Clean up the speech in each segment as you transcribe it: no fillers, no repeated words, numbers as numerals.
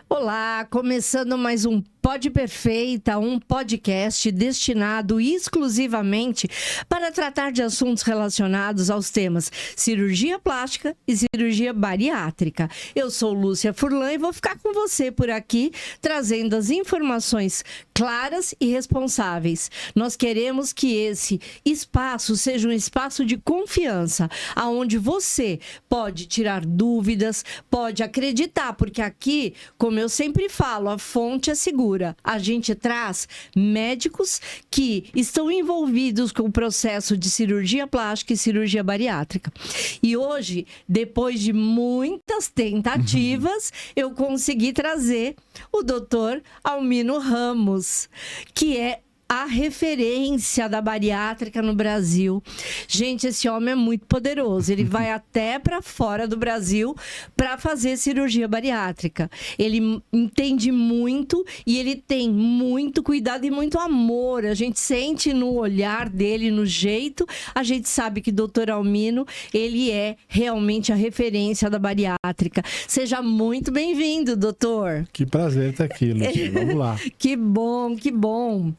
Olá, começando mais um Pod Perfeita, um podcast destinado exclusivamente para tratar de assuntos relacionados aos temas cirurgia plástica e cirurgia bariátrica. Eu sou Lúcia Furlan e vou ficar com você por aqui, trazendo as informações claras e responsáveis. Nós queremos que esse espaço seja um espaço de confiança, aonde você pode tirar dúvidas, pode acreditar, porque aqui, como eu sempre falo, a fonte é segura. A gente traz médicos que estão envolvidos com o processo de cirurgia plástica e cirurgia bariátrica. E hoje, depois de muitas tentativas, eu consegui trazer o Dr. Almino Ramos, que é a referência da bariátrica no Brasil. Gente, esse homem é muito poderoso. Ele vai até para fora do Brasil para fazer cirurgia bariátrica. Ele entende muito e ele tem muito cuidado e muito amor. A gente sente no olhar dele, no jeito. A gente sabe que Dr. Almino, ele é realmente a referência da bariátrica. Seja muito bem-vindo, doutor. Que prazer estar aqui, Lúcia. Vamos lá. Que bom, que bom.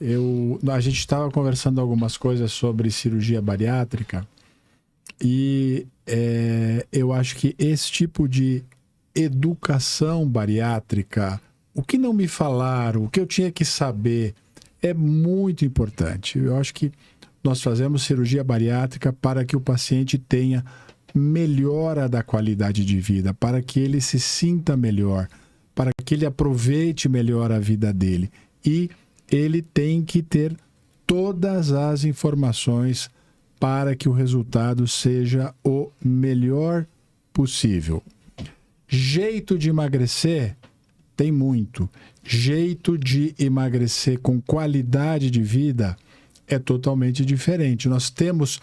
A gente estava conversando algumas coisas sobre cirurgia bariátrica e eu acho que esse tipo de educação bariátrica, o que não me falaram, o que eu tinha que saber, é muito importante. Eu acho que nós fazemos cirurgia bariátrica para que o paciente tenha melhora da qualidade de vida, para que ele se sinta melhor, para que ele aproveite melhor a vida dele. E ele tem que ter todas as informações para que o resultado seja o melhor possível. Jeito de emagrecer tem muito. Jeito de emagrecer com qualidade de vida é totalmente diferente. Nós temos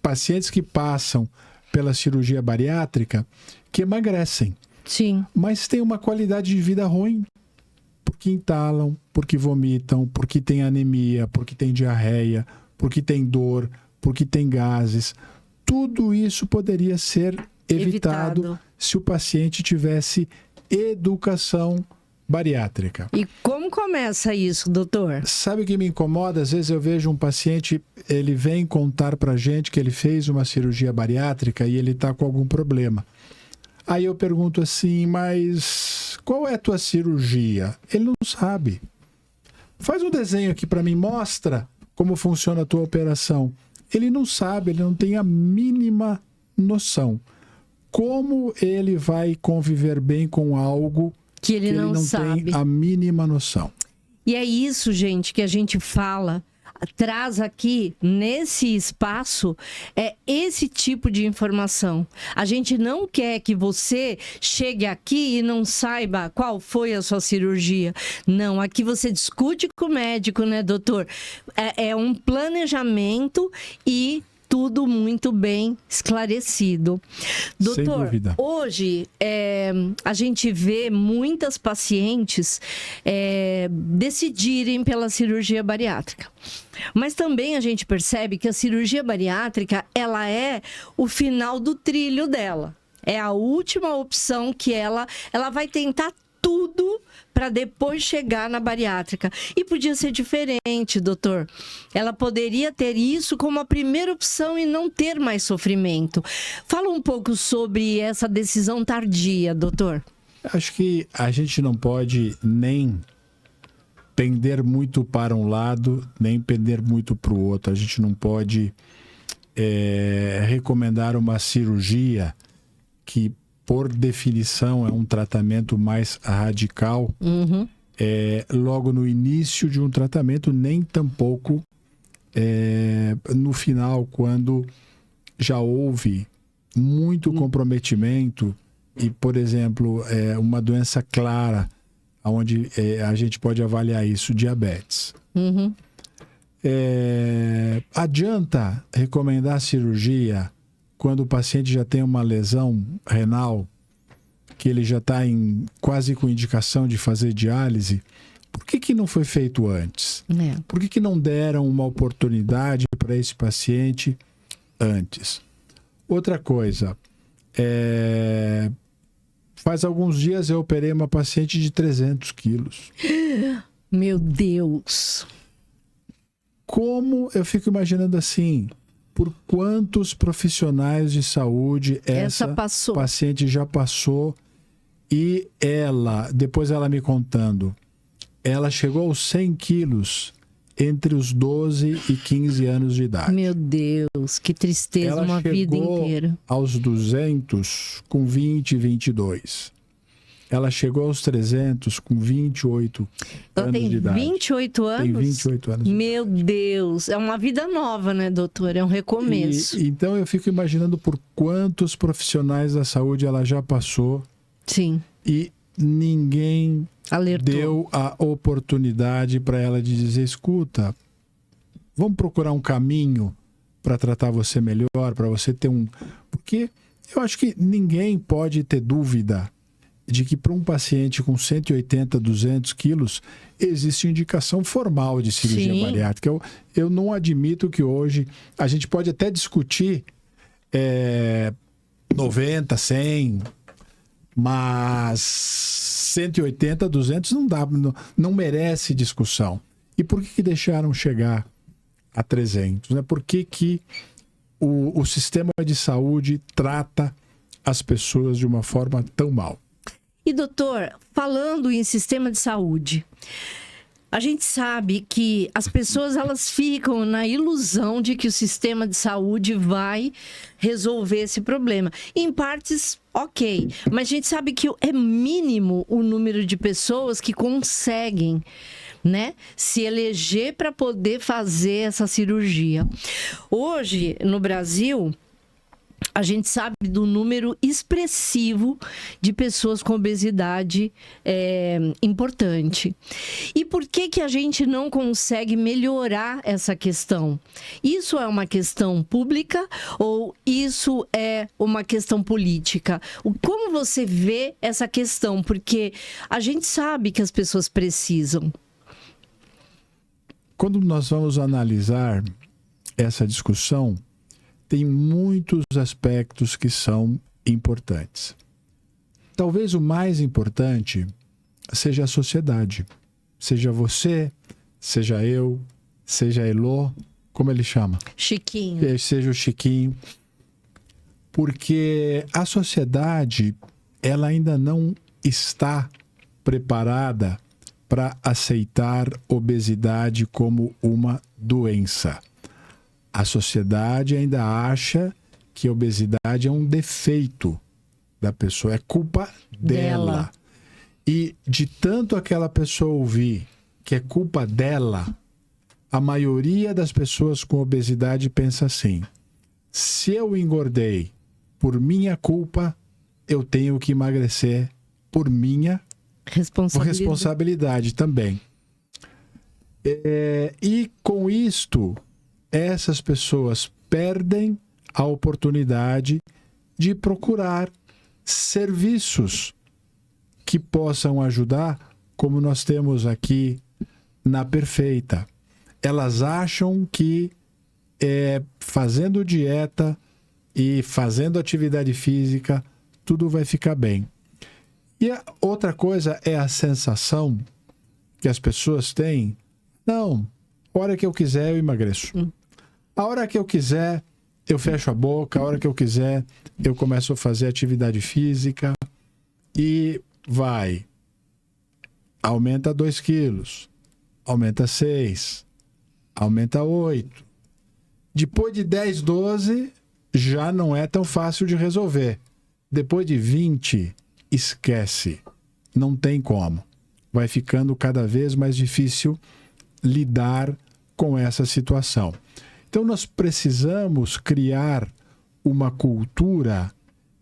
pacientes que passam pela cirurgia bariátrica que emagrecem. Sim. Mas tem uma qualidade de vida ruim. Porque entalam, porque vomitam, porque tem anemia, porque tem diarreia, porque tem dor, porque tem gases. Tudo isso poderia ser evitado se o paciente tivesse educação bariátrica. E como começa isso, doutor? Sabe o que me incomoda? Às vezes eu vejo um paciente, ele vem contar pra gente que ele fez uma cirurgia bariátrica e ele está com algum problema. Aí eu pergunto assim, mas qual é a tua cirurgia? Ele não sabe. Faz um desenho aqui para mim, mostra como funciona a tua operação. Ele não sabe, ele não tem a mínima noção. Como ele vai conviver bem com algo que ele não sabe? Tem a mínima noção. E é isso, gente, que a gente fala, traz aqui nesse espaço esse tipo de informação. A gente não quer que você chegue aqui e não saiba qual foi a sua cirurgia. Não, aqui você discute com o médico, né, doutor? É um planejamento e tudo muito bem esclarecido. Doutor, sem dúvida. Hoje a gente vê muitas pacientes decidirem pela cirurgia bariátrica. Mas também a gente percebe que a cirurgia bariátrica, ela é o final do trilho dela. É a última opção que ela vai tentar tudo para depois chegar na bariátrica. E podia ser diferente, doutor. Ela poderia ter isso como a primeira opção e não ter mais sofrimento. Fala um pouco sobre essa decisão tardia, doutor. Acho que a gente não pode nem pender muito para um lado, nem pender muito para o outro. A gente não pode recomendar uma cirurgia que, por definição, é um tratamento mais radical, logo no início de um tratamento, nem tampouco no final, quando já houve muito comprometimento e, por exemplo, uma doença clara, onde a gente pode avaliar isso, diabetes. Adianta recomendar a cirurgia quando o paciente já tem uma lesão renal, que ele já está quase com indicação de fazer diálise? Por que não foi feito antes? Por que não deram uma oportunidade para esse paciente antes? Outra coisa, faz alguns dias eu operei uma paciente de 300 quilos. Meu Deus! Como eu fico imaginando assim, por quantos profissionais de saúde essa paciente já passou, e depois ela me contando, ela chegou aos 100 quilos entre os 12 e 15 anos de idade. Meu Deus, que tristeza, ela uma vida inteira. Aos 200 com 20, 22. Ela chegou aos 300 com 28 anos de idade. 28 anos? Tem 28 anos. Meu Deus, é uma vida nova, né, doutor? É um recomeço. Então eu fico imaginando por quantos profissionais da saúde ela já passou. Sim. E ninguém alertou. Deu a oportunidade para ela de dizer, escuta, vamos procurar um caminho para tratar você melhor, para você ter um... Porque eu acho que ninguém pode ter dúvida de que para um paciente com 180, 200 quilos, existe indicação formal de cirurgia bariátrica. Eu não admito que hoje a gente pode até discutir 90, 100, mas 180, 200 não dá, não merece discussão. E por que deixaram chegar a 300? Né? Por que o sistema de saúde trata as pessoas de uma forma tão mal? E doutor, falando em sistema de saúde, a gente sabe que as pessoas elas ficam na ilusão de que o sistema de saúde vai resolver esse problema. Em partes, ok, mas a gente sabe que é mínimo o número de pessoas que conseguem, né, se eleger para poder fazer essa cirurgia. Hoje, no Brasil, a gente sabe do número expressivo de pessoas com obesidade importante. E por que a gente não consegue melhorar essa questão? Isso é uma questão pública ou isso é uma questão política? Como você vê essa questão? Porque a gente sabe que as pessoas precisam. Quando nós vamos analisar essa discussão, tem muitos aspectos que são importantes. Talvez o mais importante seja a sociedade. Seja você, seja eu, seja a Elô, como ele chama? Chiquinho. Seja o Chiquinho. Porque a sociedade, ela ainda não está preparada para aceitar obesidade como uma doença. A sociedade ainda acha que a obesidade é um defeito da pessoa, é culpa dela. E de tanto aquela pessoa ouvir que é culpa dela, a maioria das pessoas com obesidade pensa assim: se eu engordei por minha culpa, eu tenho que emagrecer por minha responsabilidade também. E com isto, essas pessoas perdem a oportunidade de procurar serviços que possam ajudar, como nós temos aqui na Perfeita. Elas acham que fazendo dieta e fazendo atividade física, tudo vai ficar bem. E a outra coisa é a sensação que as pessoas têm: não, a hora que eu quiser eu emagreço. A hora que eu quiser, eu fecho a boca. A hora que eu quiser, eu começo a fazer atividade física. E vai. Aumenta 2 quilos. Aumenta 6. Aumenta 8. Depois de 10, 12, já não é tão fácil de resolver. Depois de 20, esquece. Não tem como. Vai ficando cada vez mais difícil lidar com essa situação. Então, nós precisamos criar uma cultura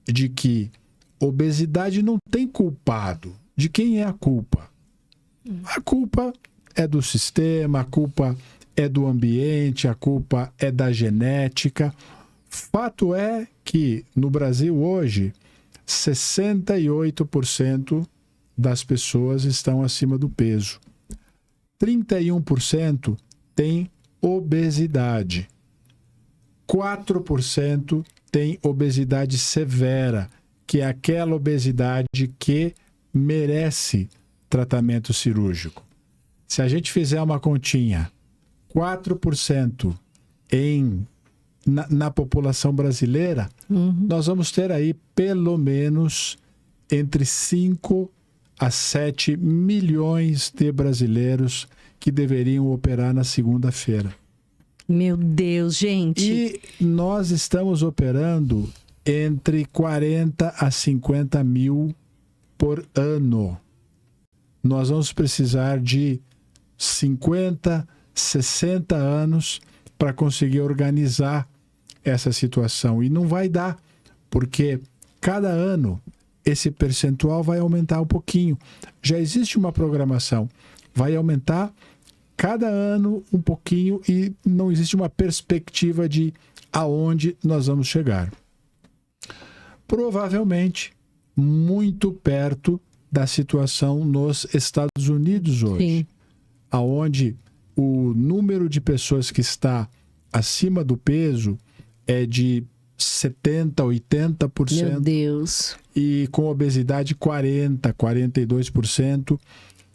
de que obesidade não tem culpado. De quem é a culpa? A culpa é do sistema, a culpa é do ambiente, a culpa é da genética. Fato é que, no Brasil hoje, 68% das pessoas estão acima do peso. 31% tem obesidade. 4% tem obesidade severa, que é aquela obesidade que merece tratamento cirúrgico. Se a gente fizer uma continha, 4% na população brasileira, nós vamos ter aí pelo menos entre 5 a 7 milhões de brasileiros que deveriam operar na segunda-feira. Meu Deus, gente. E nós estamos operando entre 40 a 50 mil por ano. Nós vamos precisar de 50, 60 anos para conseguir organizar essa situação. E não vai dar, porque cada ano esse percentual vai aumentar um pouquinho. Já existe uma programação, vai aumentar cada ano um pouquinho e não existe uma perspectiva de aonde nós vamos chegar. Provavelmente muito perto da situação nos Estados Unidos hoje, Sim. aonde o número de pessoas que está acima do peso é de 70%, 80%. Meu Deus. E com obesidade 40%, 42%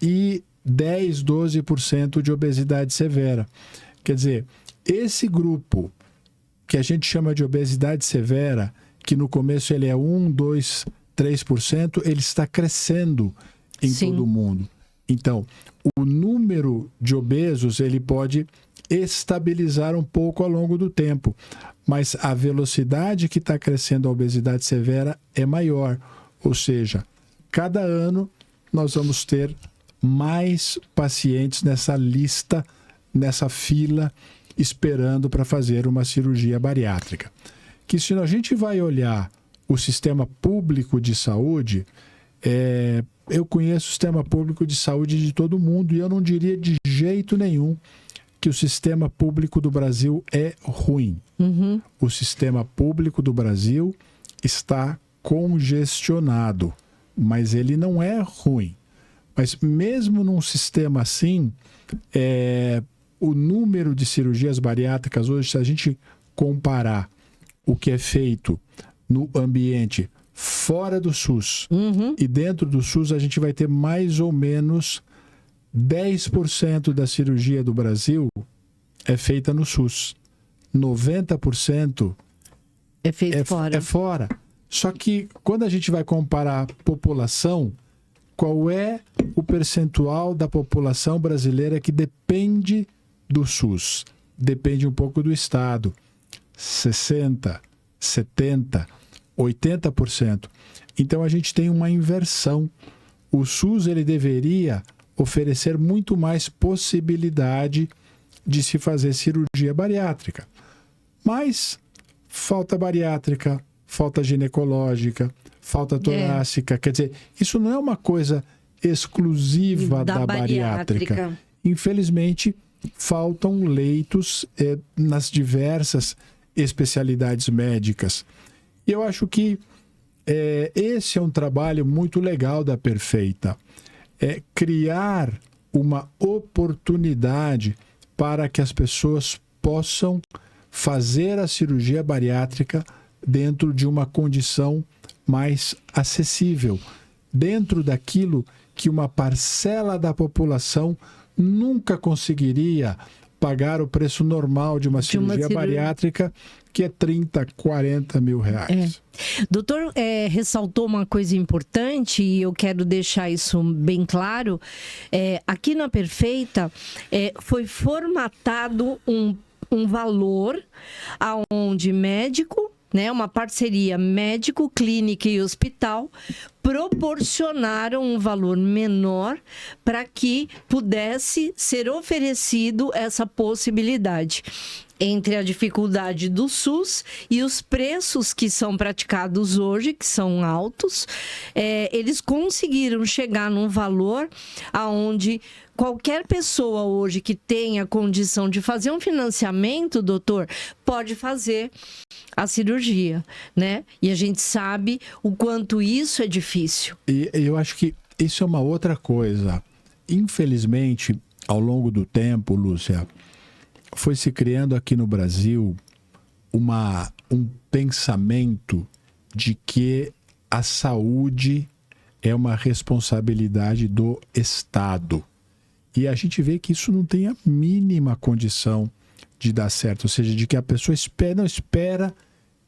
e 10%, 12% de obesidade severa. Quer dizer, esse grupo que a gente chama de obesidade severa, que no começo ele é 1, 2, 3%, ele está crescendo em Sim. todo o mundo. Então, o número de obesos ele pode estabilizar um pouco ao longo do tempo, mas a velocidade que está crescendo a obesidade severa é maior. Ou seja, cada ano nós vamos ter mais pacientes nessa lista, nessa fila, esperando para fazer uma cirurgia bariátrica. Que se a gente vai olhar o sistema público de saúde, eu conheço o sistema público de saúde de todo mundo e eu não diria de jeito nenhum que o sistema público do Brasil é ruim. O sistema público do Brasil está congestionado, mas ele não é ruim. Mas mesmo num sistema assim, o número de cirurgias bariátricas hoje, se a gente comparar o que é feito no ambiente fora do SUS e dentro do SUS, a gente vai ter mais ou menos 10% da cirurgia do Brasil é feita no SUS. 90% É feito fora. é fora. Só que quando a gente vai comparar a população, qual é o percentual da população brasileira que depende do SUS? Depende um pouco do Estado. 60%, 70%, 80%. Então a gente tem uma inversão. O SUS ele deveria oferecer muito mais possibilidade de se fazer cirurgia bariátrica. Mas falta bariátrica, falta ginecológica, falta torácica. Quer dizer, isso não é uma coisa exclusiva da bariátrica. Infelizmente, faltam leitos nas diversas especialidades médicas. E eu acho que esse é um trabalho muito legal da Perfeita. Criar uma oportunidade para que as pessoas possam fazer a cirurgia bariátrica dentro de uma condição mais acessível, dentro daquilo que uma parcela da população nunca conseguiria pagar o preço normal de uma cirurgia bariátrica, que é 30, 40 mil reais. Doutor, ressaltou uma coisa importante e eu quero deixar isso bem claro. Aqui na Perfeita foi formatado um valor aonde médico, né, uma parceria médico, clínica e hospital proporcionaram um valor menor para que pudesse ser oferecido essa possibilidade. Entre a dificuldade do SUS e os preços que são praticados hoje, que são altos, eles conseguiram chegar num valor aonde qualquer pessoa hoje que tenha condição de fazer um financiamento, doutor, pode fazer a cirurgia, né? E a gente sabe o quanto isso é difícil. E eu acho que isso é uma outra coisa. Infelizmente, ao longo do tempo, Lúcia, foi se criando aqui no Brasil um pensamento de que a saúde é uma responsabilidade do Estado. E a gente vê que isso não tem a mínima condição de dar certo. Ou seja, de que a pessoa não espera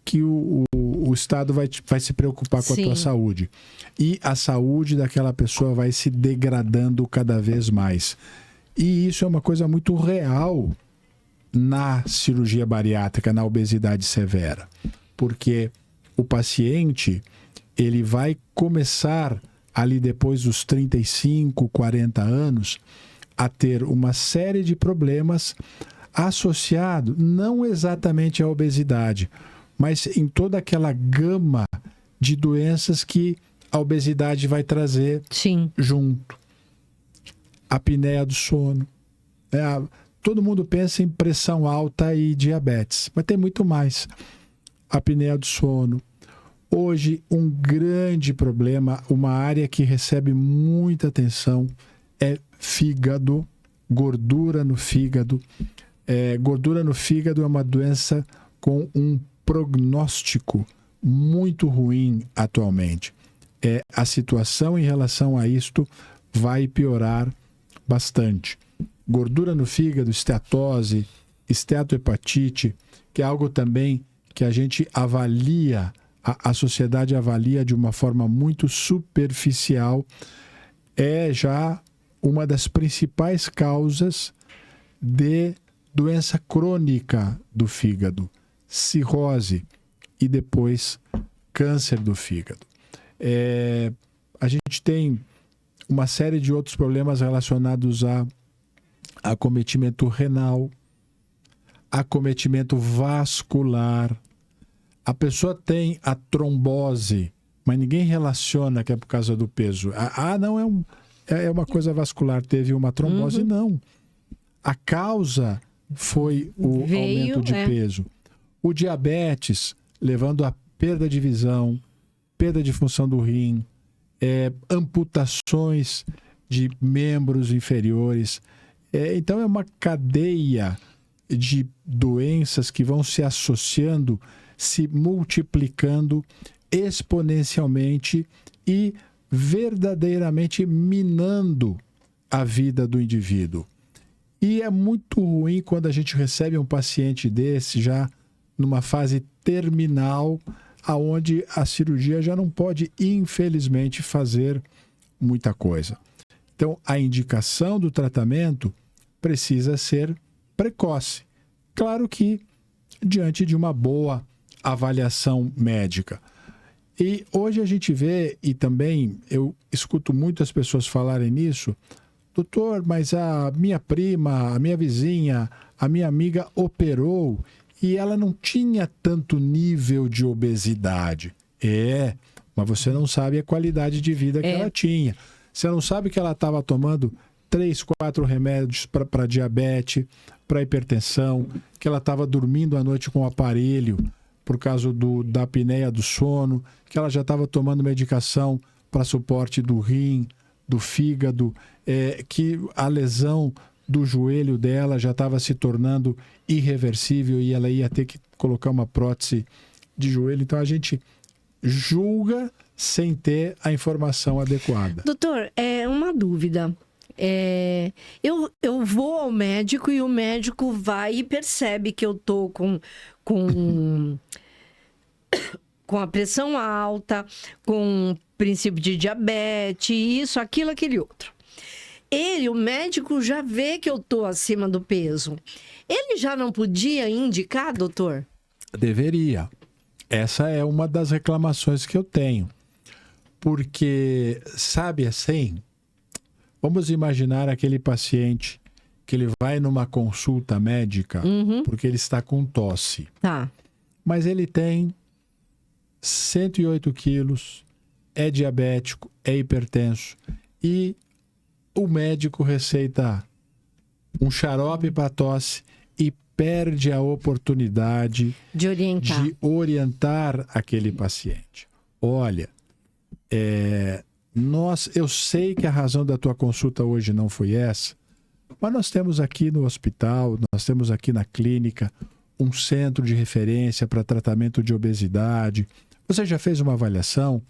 que o Estado vai se preocupar com a tua saúde. E a saúde daquela pessoa vai se degradando cada vez mais. E isso é uma coisa muito real na cirurgia bariátrica, na obesidade severa. Porque o paciente, ele vai começar ali depois dos 35, 40 anos a ter uma série de problemas associados não exatamente à obesidade, mas em toda aquela gama de doenças que a obesidade vai trazer junto. A apneia do sono. Todo mundo pensa em pressão alta e diabetes, mas tem muito mais. A apneia do sono. Hoje, um grande problema, uma área que recebe muita atenção é fígado, gordura no fígado. Gordura no fígado é uma doença com um prognóstico muito ruim atualmente. A situação em relação a isto vai piorar bastante. Gordura no fígado, esteatose, esteatohepatite, que é algo também que a gente avalia, a sociedade avalia de uma forma muito superficial, é já uma das principais causas de doença crônica do fígado, cirrose e depois câncer do fígado. A gente tem uma série de outros problemas relacionados a acometimento renal, acometimento vascular. A pessoa tem a trombose, mas ninguém relaciona que é por causa do peso. Não, é uma coisa vascular, teve uma trombose. Não. A causa foi o aumento de peso. O diabetes, levando a perda de visão, perda de função do rim, amputações de membros inferiores. Então, é uma cadeia de doenças que vão se associando, se multiplicando exponencialmente e verdadeiramente minando a vida do indivíduo. E é muito ruim quando a gente recebe um paciente desse já numa fase terminal, aonde a cirurgia já não pode, infelizmente, fazer muita coisa. Então, a indicação do tratamento precisa ser precoce. Claro que diante de uma boa avaliação médica. E hoje a gente vê, e também eu escuto muitas pessoas falarem nisso, doutor, mas a minha prima, a minha vizinha, a minha amiga operou e ela não tinha tanto nível de obesidade. Mas você não sabe a qualidade de vida que ela tinha. Você não sabe que ela estava tomando 3, 4 remédios para diabetes, para hipertensão, que ela estava dormindo à noite com o aparelho por causa da apneia do sono, que ela já estava tomando medicação para suporte do rim, do fígado, que a lesão do joelho dela já estava se tornando irreversível e ela ia ter que colocar uma prótese de joelho. Então a gente julga sem ter a informação adequada. Doutor, uma dúvida. Eu vou ao médico e o médico vai e percebe que eu tô com a pressão alta, com princípio de diabetes, isso, aquilo, aquele outro. O médico já vê que eu tô acima do peso. Ele já não podia indicar, doutor? Deveria. Essa é uma das reclamações que eu tenho. Porque, sabe assim, vamos imaginar aquele paciente que ele vai numa consulta médica porque ele está com tosse. Tá. Mas ele tem 108 quilos, é diabético, é hipertenso e o médico receita um xarope para tosse e perde a oportunidade de orientar aquele paciente. Olha, eu sei que a razão da tua consulta hoje não foi essa, mas nós temos aqui no hospital, nós temos aqui na clínica um centro de referência para tratamento de obesidade. Você já fez uma avaliação?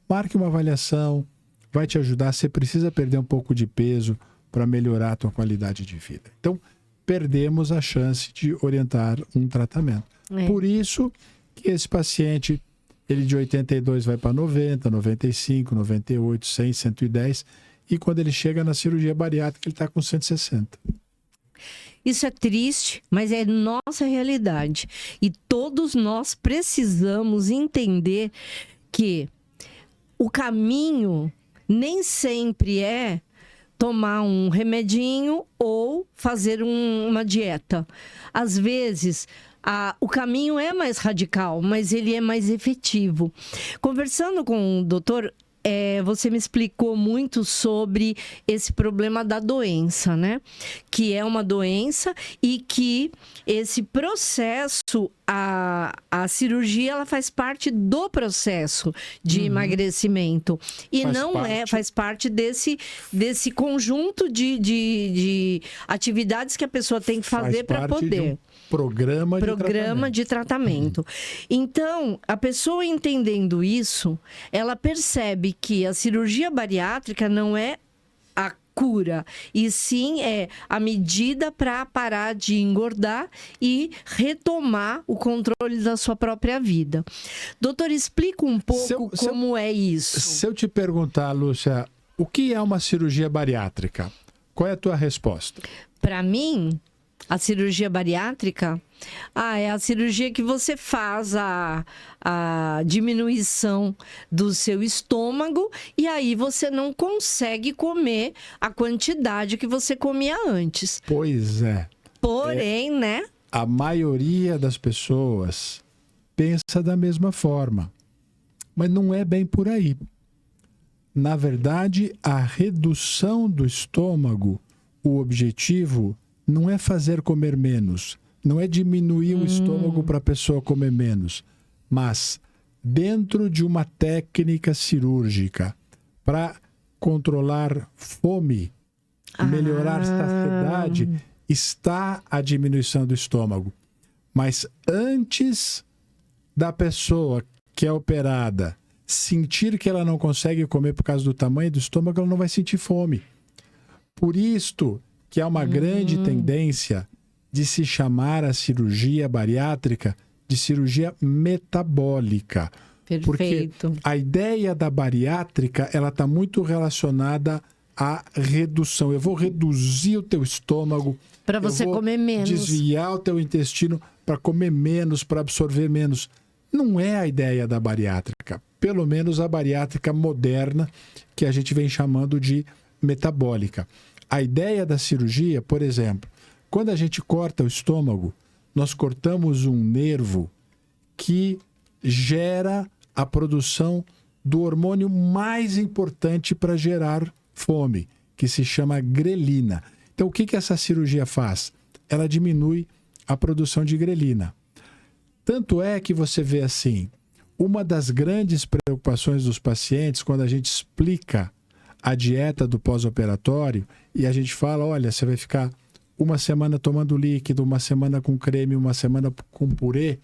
Marque uma avaliação, vai te ajudar. Você precisa perder um pouco de peso para melhorar a tua qualidade de vida. Então, perdemos a chance de orientar um tratamento. Por isso que esse paciente, ele de 82 vai para 90, 95, 98, 100, 110, e quando ele chega na cirurgia bariátrica, ele está com 160. Isso é triste, mas é nossa realidade. E todos nós precisamos entender que o caminho nem sempre é tomar um remedinho ou fazer uma dieta. Às vezes, o caminho é mais radical, mas ele é mais efetivo. Conversando com o doutor, você me explicou muito sobre esse problema da doença, né? Que é uma doença e que esse processo, a cirurgia, ela faz parte do processo de emagrecimento. E faz parte desse conjunto de atividades que a pessoa tem que fazer para poder. Programa de tratamento. Então, a pessoa entendendo isso, ela percebe que a cirurgia bariátrica não é a cura, e sim é a medida para parar de engordar e retomar o controle da sua própria vida. Doutor, explica um pouco como é isso. Se eu te perguntar, Lúcia, o que é uma cirurgia bariátrica? Qual é a tua resposta? Para mim, a cirurgia bariátrica é a cirurgia que você faz a diminuição do seu estômago e aí você não consegue comer a quantidade que você comia antes. Pois é. Porém, né? A maioria das pessoas pensa da mesma forma, mas não é bem por aí. Na verdade, a redução do estômago, o objetivo não é fazer comer menos, não é diminuir o estômago para a pessoa comer menos, mas dentro de uma técnica cirúrgica para controlar fome, melhorar saciedade, está a diminuição do estômago. Mas antes da pessoa que é operada sentir que ela não consegue comer por causa do tamanho do estômago, ela não vai sentir fome. Por isto que há uma grande tendência de se chamar a cirurgia bariátrica de cirurgia metabólica. Perfeito. Porque a ideia da bariátrica, ela está muito relacionada à redução. Eu vou reduzir o teu estômago. Para você comer menos. Desviar o teu intestino para comer menos, para absorver menos. Não é a ideia da bariátrica. Pelo menos a bariátrica moderna, que a gente vem chamando de metabólica. A ideia da cirurgia, por exemplo, quando a gente corta o estômago, nós cortamos um nervo que gera a produção do hormônio mais importante para gerar fome, que se chama grelina. Então, o que essa cirurgia faz? Ela diminui a produção de grelina. Tanto é que você vê assim, uma das grandes preocupações dos pacientes, quando a gente explica a dieta do pós-operatório, e a gente fala, olha, você vai ficar uma semana tomando líquido, uma semana com creme, uma semana com purê,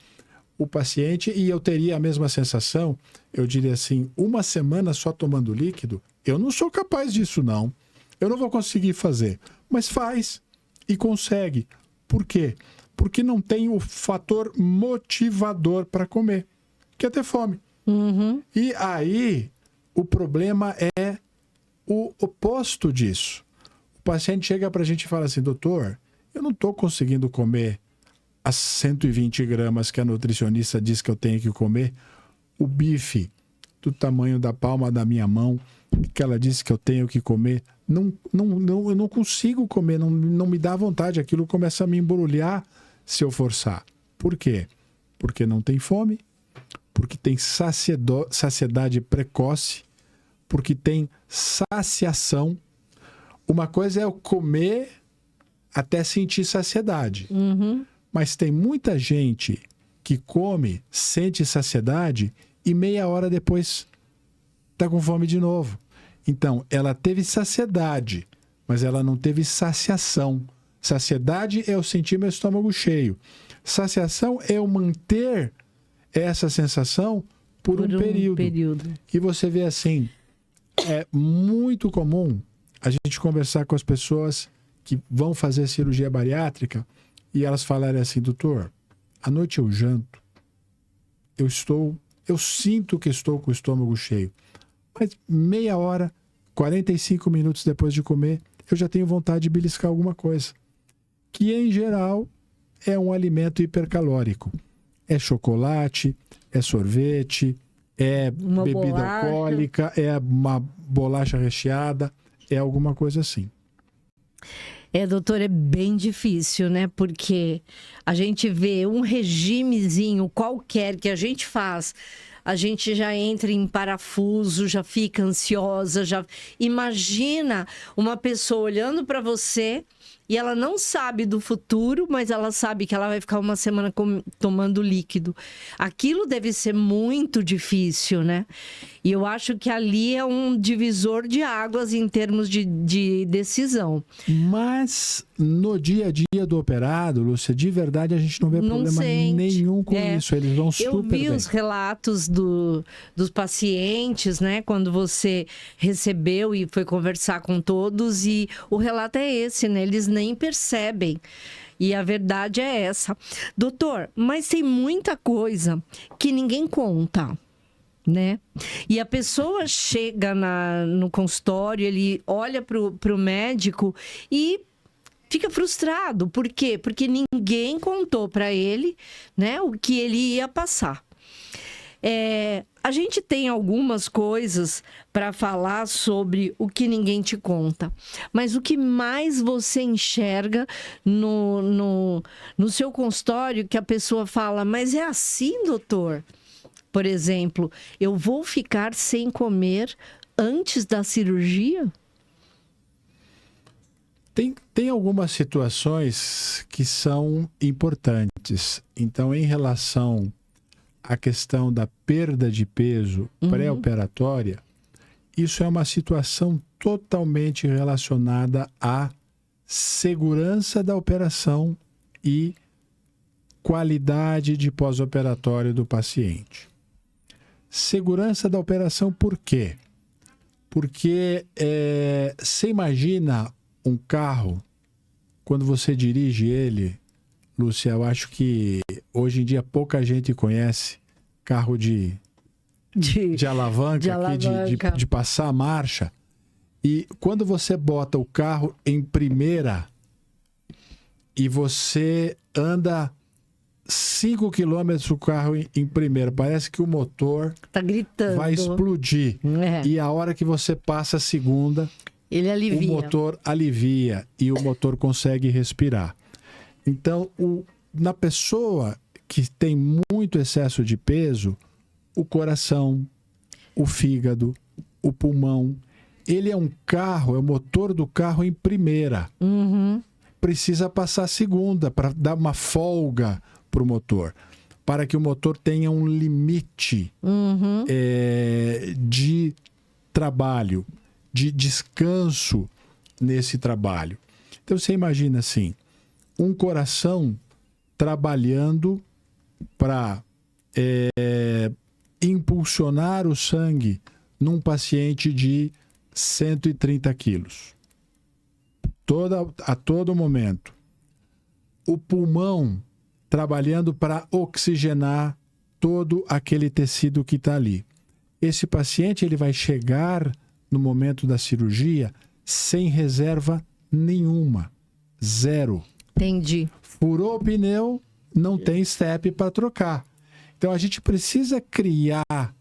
o paciente, e eu teria a mesma sensação, eu diria assim, uma semana só tomando líquido, eu não sou capaz disso não, eu não vou conseguir fazer, mas faz e consegue. Por quê? Porque não tem o fator motivador para comer, que é ter fome. E aí, o problema é o oposto disso. O paciente chega para a gente e fala assim, doutor, eu não estou conseguindo comer as 120 gramas que a nutricionista diz que eu tenho que comer, o bife do tamanho da palma da minha mão, que ela disse que eu tenho que comer, eu não consigo comer, não me dá vontade, aquilo começa a me embrulhar se eu forçar. Por quê? Porque não tem fome, porque tem saciedade precoce, porque tem saciação. Uma coisa é eu comer até sentir saciedade. Mas tem muita gente que come, sente saciedade e meia hora depois está com fome de novo. Então, ela teve saciedade, mas ela não teve saciação. Saciedade é eu sentir meu estômago cheio. Saciação é eu manter essa sensação por um período. E você vê assim, é muito comum a gente conversar com as pessoas que vão fazer cirurgia bariátrica e elas falarem assim, doutor, à noite eu janto, eu sinto que estou com o estômago cheio, mas meia hora, 45 minutos depois de comer, eu já tenho vontade de beliscar alguma coisa, que em geral é um alimento hipercalórico. É chocolate, é sorvete, é uma bebida bolacha alcoólica, é uma bolacha recheada, é alguma coisa assim. Doutor, é bem difícil, né? Porque a gente vê um regimezinho qualquer que a gente faz, a gente já entra em parafuso, já fica ansiosa, já imagina uma pessoa olhando para você e ela não sabe do futuro, mas ela sabe que ela vai ficar uma semana tomando líquido. Aquilo deve ser muito difícil, né? E eu acho que ali é um divisor de águas em termos de decisão. Mas no dia a dia do operado, Lúcia, de verdade a gente não vê problema nenhum com isso. Eles vão super bem. Eu vi os relatos dos pacientes, né? Quando você recebeu e foi conversar com todos, e o relato é esse, né? Eles nem percebem. E a verdade é essa. Doutor, mas tem muita coisa que ninguém conta, né? E a pessoa chega no consultório, ele olha pro médico e fica frustrado. Por quê? Porque ninguém contou para ele, né, o que ele ia passar. A gente tem algumas coisas para falar sobre o que ninguém te conta. Mas o que mais você enxerga no seu consultório que a pessoa fala, mas é assim, doutor? Por exemplo, eu vou ficar sem comer antes da cirurgia? Tem algumas situações que são importantes. Então, em relação à questão da perda de peso pré-operatória, isso é uma situação totalmente relacionada à segurança da operação e qualidade de pós-operatório do paciente. Segurança da operação por quê? Porque você imagina um carro, quando você dirige ele, Lúcia, eu acho que hoje em dia pouca gente conhece carro de alavanca, de passar a marcha. E quando você bota o carro em primeira e você anda 5 quilômetros o carro em primeira, parece que o motor tá gritando, vai explodir. E a hora que você passa a segunda, ele alivia. O motor alivia e o motor consegue respirar. Então, na pessoa que tem muito excesso de peso, o coração, o fígado, o pulmão, ele é um carro, é o motor do carro em primeira. Precisa passar a segunda para dar uma folga para o motor, para que o motor tenha um limite de trabalho, de descanso nesse trabalho. Então, você imagina assim, um coração trabalhando para impulsionar o sangue num paciente de 130 quilos. A todo momento. O pulmão trabalhando para oxigenar todo aquele tecido que está ali. Esse paciente ele vai chegar no momento da cirurgia sem reserva nenhuma. Zero. Entendi. Furou o pneu, não tem step para trocar. Então a gente precisa criar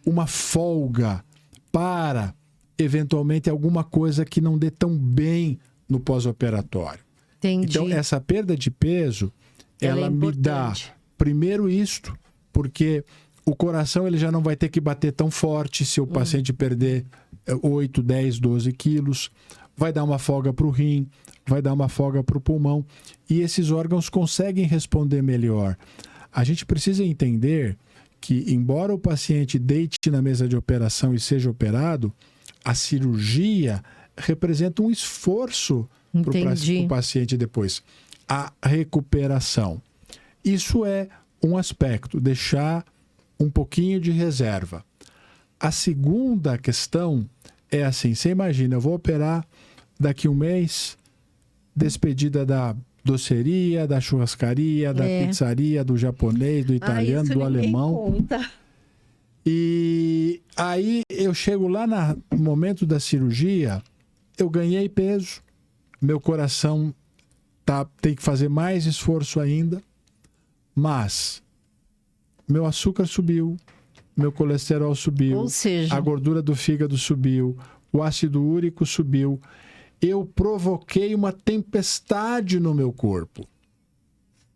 uma folga para, eventualmente, alguma coisa que não dê tão bem no pós-operatório. Entendi. Então essa perda de peso, ela me dá, primeiro isto, porque o coração ele já não vai ter que bater tão forte se o paciente perder 8, 10, 12 quilos. Vai dar uma folga para o rim, vai dar uma folga para o pulmão. E esses órgãos conseguem responder melhor. A gente precisa entender que, embora o paciente deite na mesa de operação e seja operado, a cirurgia representa um esforço para o paciente depois. A recuperação. Isso é um aspecto, deixar um pouquinho de reserva. A segunda questão é assim, você imagina, eu vou operar daqui um mês, despedida da doceria, da churrascaria, da pizzaria, do japonês, do italiano, do alemão. Conta. E aí eu chego lá no momento da cirurgia, eu ganhei peso, meu coração tem que fazer mais esforço ainda, mas meu açúcar subiu, meu colesterol subiu, ou seja, a gordura do fígado subiu, o ácido úrico subiu. Eu provoquei uma tempestade no meu corpo.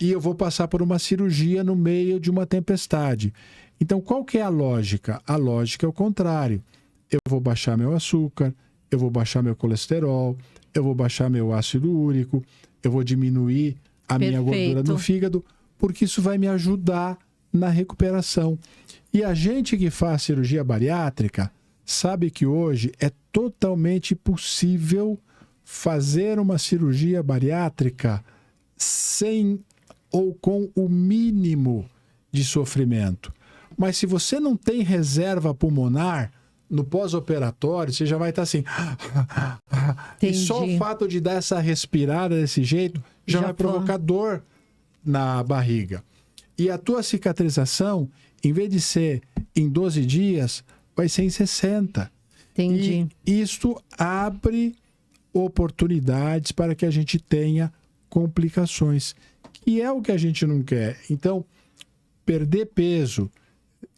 E eu vou passar por uma cirurgia no meio de uma tempestade. Então, qual que é a lógica? A lógica é o contrário. Eu vou baixar meu açúcar, eu vou baixar meu colesterol, eu vou baixar meu ácido úrico, eu vou diminuir a minha gordura no fígado, porque isso vai me ajudar na recuperação. E a gente que faz cirurgia bariátrica sabe que hoje é totalmente possível fazer uma cirurgia bariátrica sem ou com o mínimo de sofrimento. Mas se você não tem reserva pulmonar, no pós-operatório, você já vai estar assim... E só o fato de dar essa respirada desse jeito já vai provocar dor na barriga. E a tua cicatrização, em vez de ser em 12 dias, vai ser em 60. Entendi. E isto abre oportunidades para que a gente tenha complicações, que é o que a gente não quer. Então, perder peso,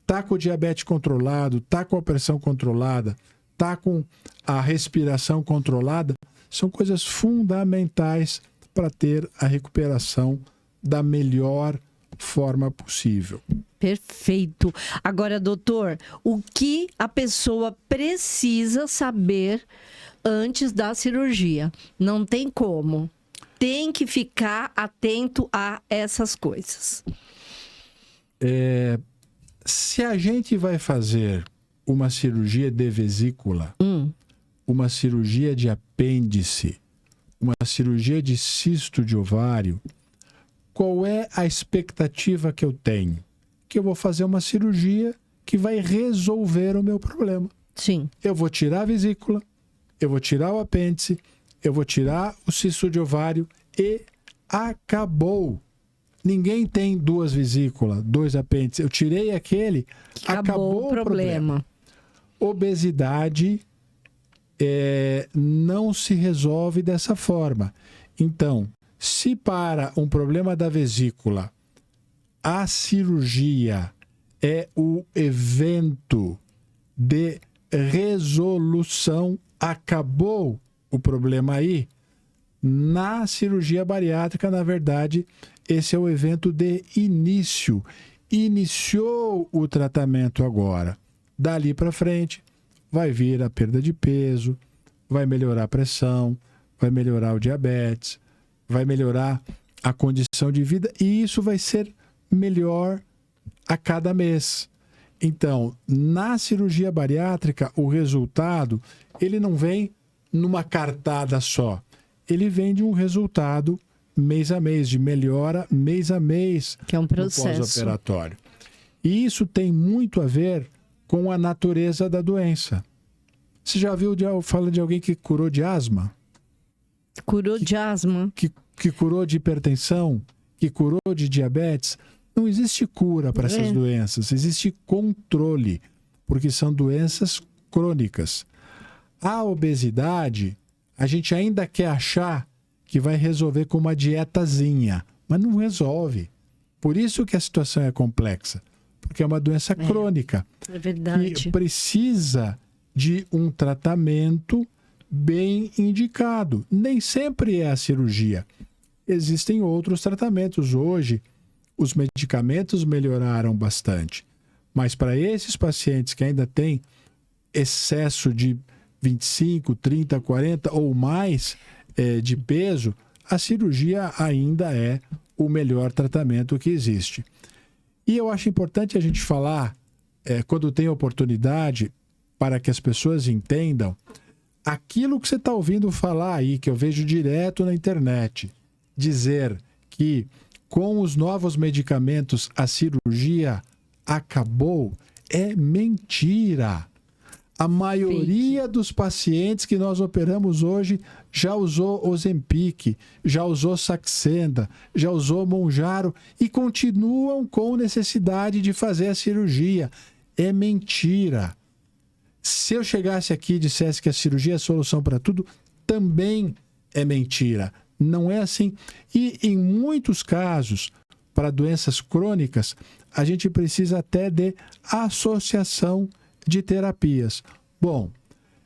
tá com o diabetes controlado, tá com a pressão controlada, tá com a respiração controlada, são coisas fundamentais para ter a recuperação da melhor forma possível. Perfeito. Agora, doutor, o que a pessoa precisa saber antes da cirurgia? Não tem como. Tem que ficar atento a essas coisas. Se a gente vai fazer uma cirurgia de vesícula, uma cirurgia de apêndice, uma cirurgia de cisto de ovário, qual é a expectativa que eu tenho? Que eu vou fazer uma cirurgia que vai resolver o meu problema. Sim. Eu vou tirar a vesícula, eu vou tirar o apêndice, eu vou tirar o cisto de ovário e acabou. Ninguém tem 2 vesículas, 2 apêndices. Eu tirei aquele, acabou o problema. Obesidade não se resolve dessa forma. Então, se para um problema da vesícula, a cirurgia é o evento de resolução, acabou o problema aí, na cirurgia bariátrica, na verdade, esse é o evento de início. Iniciou o tratamento agora. Dali para frente, vai vir a perda de peso, vai melhorar a pressão, vai melhorar o diabetes, vai melhorar a condição de vida e isso vai ser melhor a cada mês. Então, na cirurgia bariátrica, o resultado, ele não vem numa cartada só. Ele vem de um resultado mês a mês, de melhora mês a mês, que é um processo no pós-operatório. E isso tem muito a ver com a natureza da doença. Você já viu fala de alguém que curou de asma? Curou de asma? Que curou de hipertensão? Que curou de diabetes? Não existe cura para essas doenças, existe controle, porque são doenças crônicas. A obesidade, a gente ainda quer achar que vai resolver com uma dietazinha, mas não resolve. Por isso que a situação é complexa, porque é uma doença crônica. É verdade. Que precisa de um tratamento bem indicado. Nem sempre é a cirurgia. Existem outros tratamentos. Hoje, os medicamentos melhoraram bastante. Mas para esses pacientes que ainda têm excesso de 25, 30, 40 ou mais de peso, a cirurgia ainda é o melhor tratamento que existe. E eu acho importante a gente falar, quando tem oportunidade, para que as pessoas entendam aquilo que você está ouvindo falar aí, que eu vejo direto na internet, dizer que com os novos medicamentos a cirurgia acabou, é mentira. A maioria dos pacientes que nós operamos hoje já usou Ozempic, já usou Saxenda, já usou Mounjaro e continuam com necessidade de fazer a cirurgia. É mentira. Se eu chegasse aqui e dissesse que a cirurgia é a solução para tudo, também é mentira. Não é assim. E em muitos casos, para doenças crônicas, a gente precisa até de associação de terapias. Bom,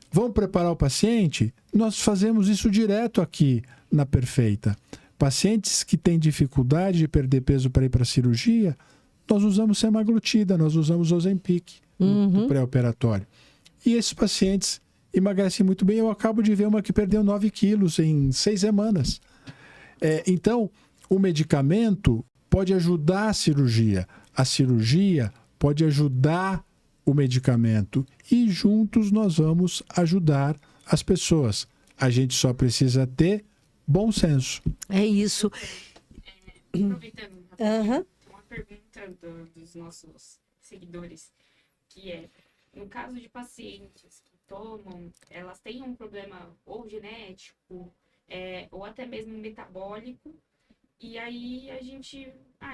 vamos preparar o paciente? Nós fazemos isso direto aqui na Perfeita. Pacientes que têm dificuldade de perder peso para ir para a cirurgia, nós usamos semaglutida, nós usamos Ozempic no pré-operatório. E esses pacientes emagrecem muito bem. Eu acabo de ver uma que perdeu 9 quilos em 6 semanas. Então, o medicamento pode ajudar a cirurgia pode ajudar o medicamento e juntos nós vamos ajudar as pessoas. A gente só precisa ter bom senso. É isso. Aproveitando, uma pergunta dos nossos seguidores, que é, no caso de pacientes que tomam, elas têm um problema ou genético, ou até mesmo metabólico, e aí a gente,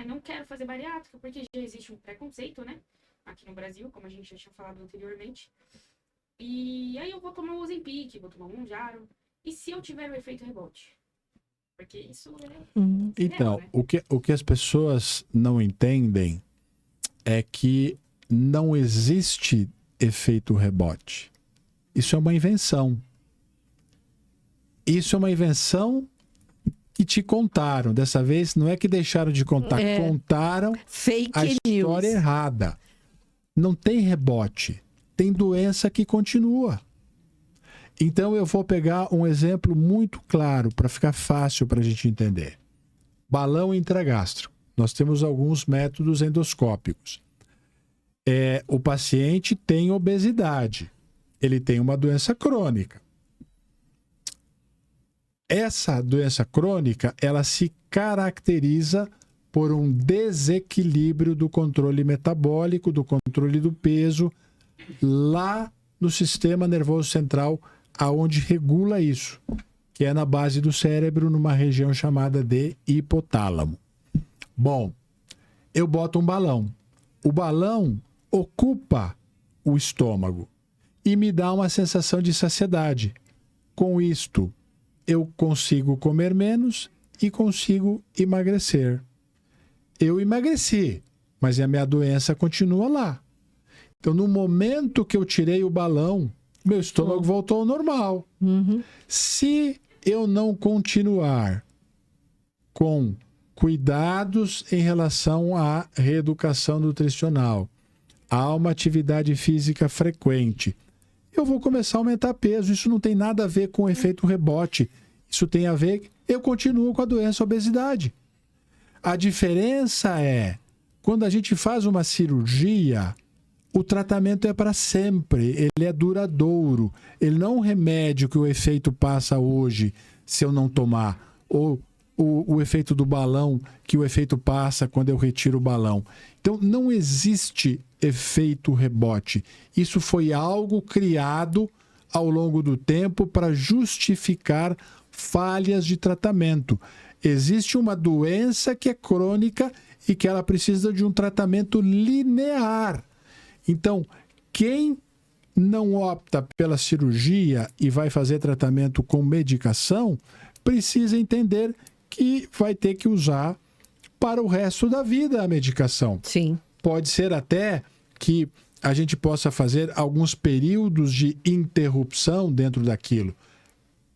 não quero fazer bariátrica, porque já existe um preconceito, né? Aqui no Brasil, como a gente já tinha falado anteriormente. E aí eu vou tomar um Ozempic, vou tomar um Mounjaro. E se eu tiver o efeito rebote? Porque isso Então, real, né? o que as pessoas não entendem é que não existe efeito rebote. Isso é uma invenção. Isso é uma invenção que te contaram. Dessa vez, não é que deixaram de contar. Contaram Fake a história news. errada. Não tem rebote. Tem doença que continua. Então, eu vou pegar um exemplo muito claro para ficar fácil para a gente entender. Balão intragástrico. Nós temos alguns métodos endoscópicos. O paciente tem obesidade. Ele tem uma doença crônica. Essa doença crônica, ela se caracteriza por um desequilíbrio do controle metabólico, do controle do peso, lá no sistema nervoso central, aonde regula isso, que é na base do cérebro, numa região chamada de hipotálamo. Bom, eu boto um balão. O balão ocupa o estômago e me dá uma sensação de saciedade. Com isto, eu consigo comer menos e consigo emagrecer. Eu emagreci, mas a minha doença continua lá. Então, no momento que eu tirei o balão, meu estômago voltou ao normal. Se eu não continuar com cuidados em relação à reeducação nutricional, a uma atividade física frequente, eu vou começar a aumentar peso. Isso não tem nada a ver com o efeito rebote. Isso tem a ver, eu continuo com a doença obesidade. A diferença é, quando a gente faz uma cirurgia, o tratamento é para sempre, ele é duradouro. Ele não é um remédio que o efeito passa hoje, se eu não tomar. Ou o efeito do balão, que o efeito passa quando eu retiro o balão. Então, não existe efeito rebote. Isso foi algo criado ao longo do tempo para justificar falhas de tratamento. Existe uma doença que é crônica e que ela precisa de um tratamento linear. Então, quem não opta pela cirurgia e vai fazer tratamento com medicação, precisa entender que vai ter que usar para o resto da vida a medicação. Sim. Pode ser até que a gente possa fazer alguns períodos de interrupção dentro daquilo.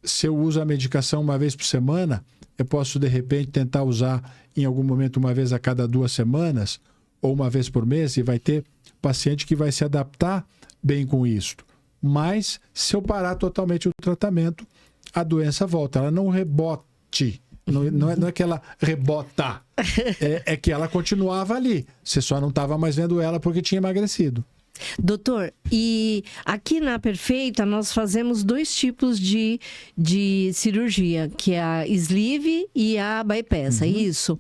Se eu uso a medicação uma vez por semana, eu posso, de repente, tentar usar em algum momento uma vez a cada 2 semanas ou uma vez por mês, e vai ter paciente que vai se adaptar bem com isso. Mas, se eu parar totalmente o tratamento, a doença volta. Ela não rebote. Não é que ela rebota. É que ela continuava ali. Você só não estava mais vendo ela porque tinha emagrecido. Doutor, e aqui na Perfeita nós fazemos 2 tipos de cirurgia, que é a sleeve e a bypass, é isso?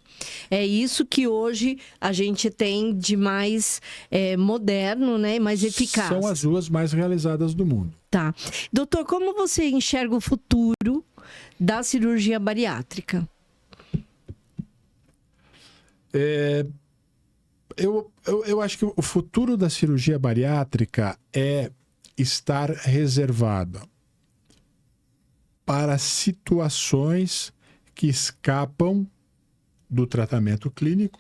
É isso que hoje a gente tem de mais moderno, né, e mais eficaz. São as 2 mais realizadas do mundo. Tá. Doutor, como você enxerga o futuro da cirurgia bariátrica? Eu acho que o futuro da cirurgia bariátrica é estar reservada para situações que escapam do tratamento clínico,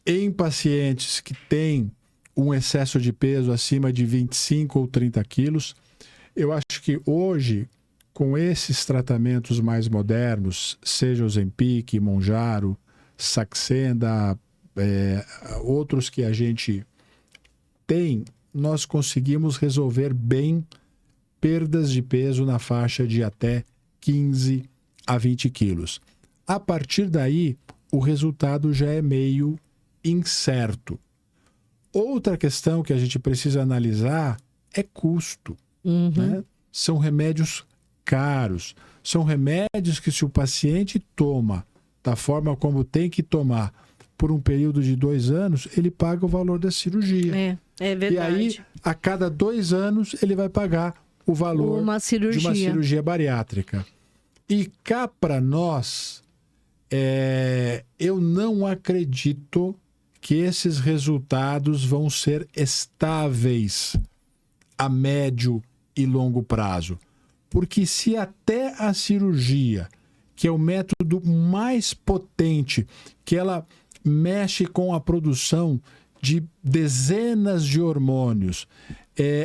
em pacientes que têm um excesso de peso acima de 25 ou 30 quilos. Eu acho que hoje, com esses tratamentos mais modernos, seja o Ozempic, Mounjaro, Saxenda, outros que a gente tem, nós conseguimos resolver bem perdas de peso na faixa de até 15 a 20 quilos. A partir daí, o resultado já é meio incerto. Outra questão que a gente precisa analisar é custo. Né? São remédios caros. São remédios que, se o paciente toma da forma como tem que tomar por um período de 2 anos, ele paga o valor da cirurgia. É verdade. E aí, a cada 2 anos, ele vai pagar o valor de uma cirurgia bariátrica. E cá para nós, eu não acredito que esses resultados vão ser estáveis a médio e longo prazo. Porque se até a cirurgia, que é o método mais potente, que ela mexe com a produção de dezenas de hormônios,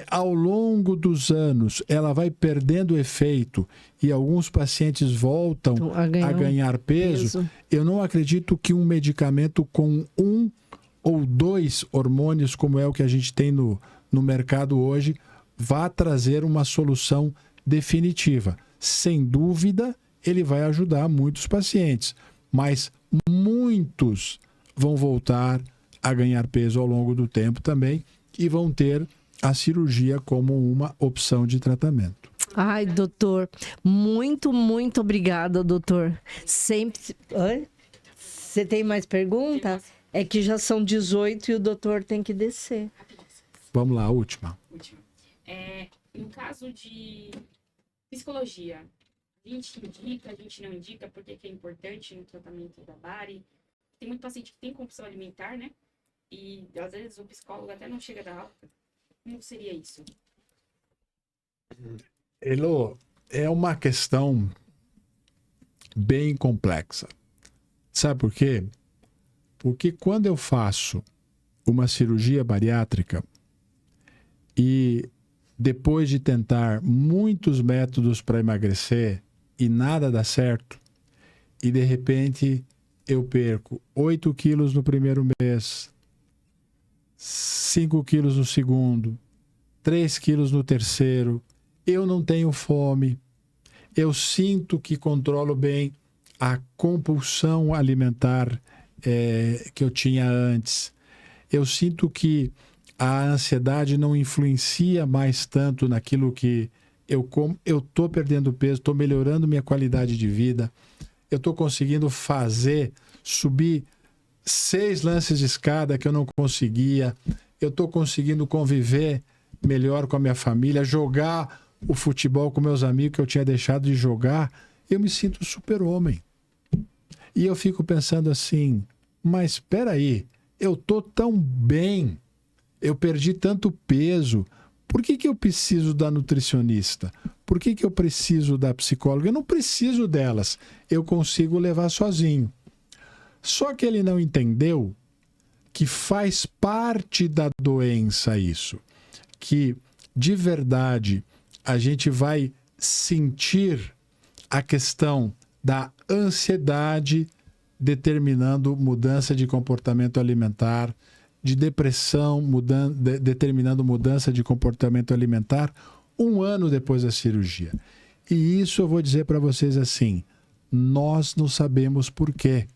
ao longo dos anos ela vai perdendo efeito e alguns pacientes voltam a ganhar peso, eu não acredito que um medicamento com 1 ou 2 hormônios, como é o que a gente tem no mercado hoje, vá trazer uma solução definitiva. Sem dúvida, ele vai ajudar muitos pacientes, mas muitos vão voltar a ganhar peso ao longo do tempo também e vão ter a cirurgia como uma opção de tratamento. Ai, doutor, muito, muito obrigada, doutor. Sempre... Oi? Você tem mais pergunta? É que já são 18 e o doutor tem que descer. Vamos lá, a última. No caso de psicologia, a gente indica, a gente não indica, porque que é importante no tratamento da bari. Tem muito paciente que tem compulsão alimentar, né? E às vezes o psicólogo até não chega da alta. Como seria isso? Elô, é uma questão bem complexa. Sabe por quê? Porque quando eu faço uma cirurgia bariátrica e depois de tentar muitos métodos para emagrecer e nada dá certo, e de repente eu perco 8 quilos no primeiro mês, 5 quilos no segundo, 3 quilos no terceiro, eu não tenho fome, eu sinto que controlo bem a compulsão alimentar que eu tinha antes, eu sinto que a ansiedade não influencia mais tanto naquilo que eu como, eu estou perdendo peso, estou melhorando minha qualidade de vida, eu estou conseguindo subir 6 lances de escada que eu não conseguia, eu estou conseguindo conviver melhor com a minha família, jogar o futebol com meus amigos que eu tinha deixado de jogar, eu me sinto super-homem. E eu fico pensando assim, mas espera aí, eu estou tão bem, eu perdi tanto peso, por que eu preciso da nutricionista? Por que eu preciso da psicóloga? Eu não preciso delas, eu consigo levar sozinho. Só que ele não entendeu que faz parte da doença isso, que de verdade a gente vai sentir a questão da ansiedade determinando mudança de comportamento alimentar, de depressão determinando mudança de comportamento alimentar 1 ano depois da cirurgia. E isso eu vou dizer para vocês assim, nós não sabemos por quê.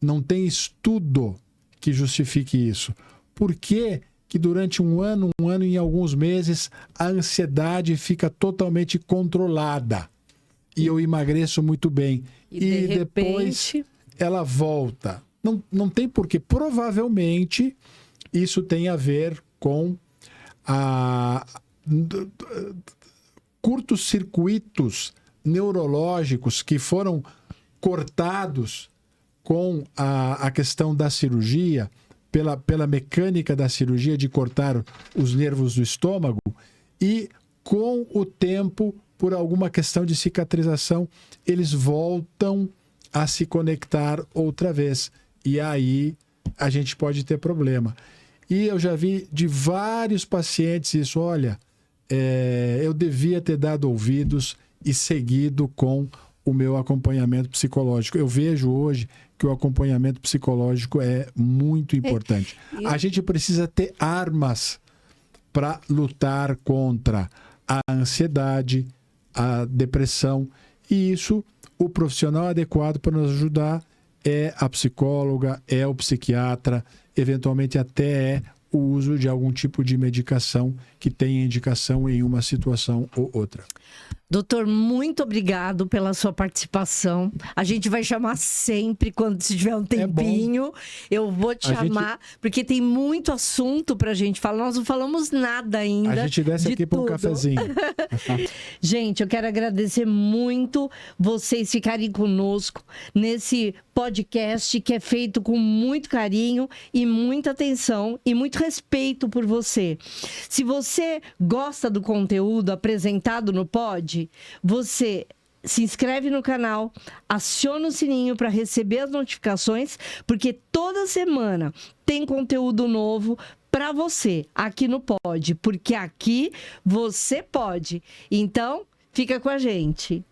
Não tem estudo que justifique isso. Por que que durante um ano e alguns meses, a ansiedade fica totalmente controlada. E eu emagreço muito bem. E de depois ela volta. Não tem porquê. Provavelmente, isso tem a ver com curtos-circuitos neurológicos que foram cortados com a questão da cirurgia, pela mecânica da cirurgia de cortar os nervos do estômago, e com o tempo, por alguma questão de cicatrização, eles voltam a se conectar outra vez. E aí a gente pode ter problema. E eu já vi de vários pacientes isso, olha, eu devia ter dado ouvidos e seguido com o meu acompanhamento psicológico. Eu vejo hoje que o acompanhamento psicológico é muito importante. A gente precisa ter armas para lutar contra a ansiedade, a depressão, e isso, o profissional adequado para nos ajudar é a psicóloga, é o psiquiatra, eventualmente até é o uso de algum tipo de medicação que tenha indicação em uma situação ou outra. Doutor, muito obrigado pela sua participação. A gente vai chamar sempre quando tiver um tempinho. Eu vou te chamar, porque tem muito assunto pra gente falar. Nós não falamos nada ainda. A gente desce aqui para um cafezinho. Gente, eu quero agradecer muito vocês ficarem conosco nesse podcast que é feito com muito carinho e muita atenção e muito respeito por você. Se você gosta do conteúdo apresentado no Pod, você se inscreve no canal, aciona o sininho para receber as notificações, porque toda semana tem conteúdo novo para você aqui no Pod, porque aqui você pode. Então, fica com a gente.